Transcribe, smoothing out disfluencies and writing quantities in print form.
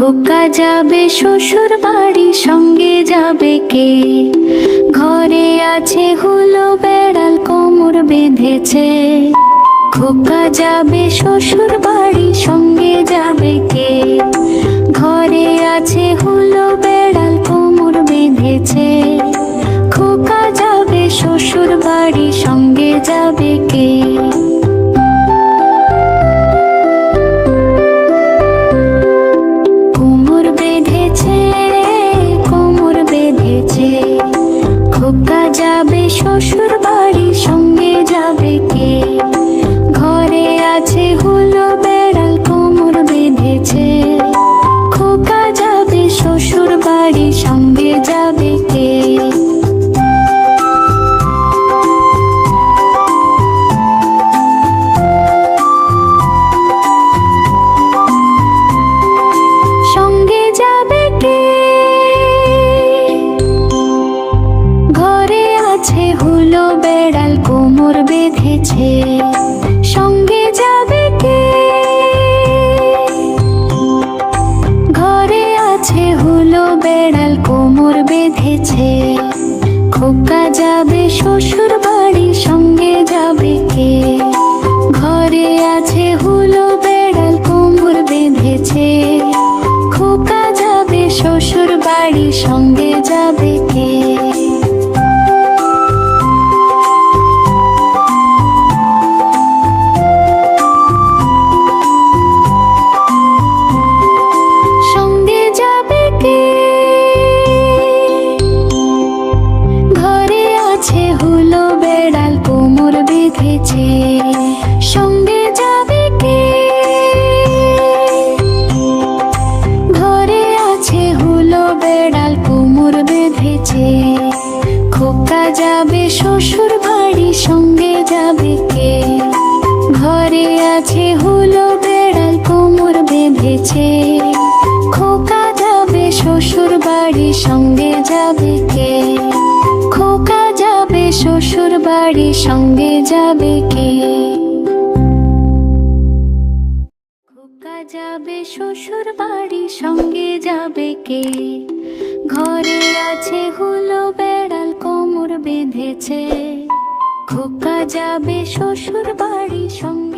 খোকা যাবে শ্বশুর বাড়ি, সঙ্গে যাবে কে? ঘরে আছে হুলো বেড়াল, কোমর বেঁধেছে। খোকা যাবে শ্বশুর বাড়ি, সঙ্গে যাবে কে? ঘরে আছে হুলো বেড়াল, কোমর বেঁধেছে। খোকা যাবে শ্বশুর বাড়ি, সঙ্গে যাবে কে? কোমর বেঁধেছে, কোমর বেঁধেছে। খোকা যাবে শ্বশুর বাড়ি, সঙ্গে যাবে কে? ঘরে আছে হুলো বেড়াল, কোমর বেঁধেছে। খোকা যাবে শ্বশুর বাড়ি, সঙ্গে যাবে কে? সঙ্গে যাবে কে? ঘরে আছে হুলো বেড়াল, কোমর বেঁধেছে। সঙ্গে যাবে কে? ঘরে আছে হুলো বেড়াল, কোমর বেঁধেছে। খোকা যাবে শ্বশুর বাড়ি, সঙ্গে যাবে কে? ঘরে আছে হুলো বেড়াল, কোমর বেঁধেছে। খোকা যাবে শ্বশুর বাড়ি, সঙ্গে যাবে কে? সঙ্গে যাবে কে? ঘরে আছে হুলো বেড়াল, কোমর বেঁধেছে। সঙ্গে যাবে কে? ঘরে আছে হুলো বেড়াল, কোমর বেঁধেছে। খোকা যাবে শ্বশুর বাড়ি, সঙ্গে যাবে কে? ঘরে আছে হুলো বেড়াল, কোমর বেঁধেছে। খোকা যাবে শ্বশুর বাড়ি, সঙ্গে যাবে কে? খোকা যাবে শ্বশুর বাড়ি, সঙ্গে যাবে কে? খোকা যাবে শ্বশুর বাড়ি, সঙ্গে যাবে কে? ঘরে আছে হুলো বেড়াল, কোমর বেঁধেছে। খোকা যাবে শ্বশুর বাড়ি, সঙ্গে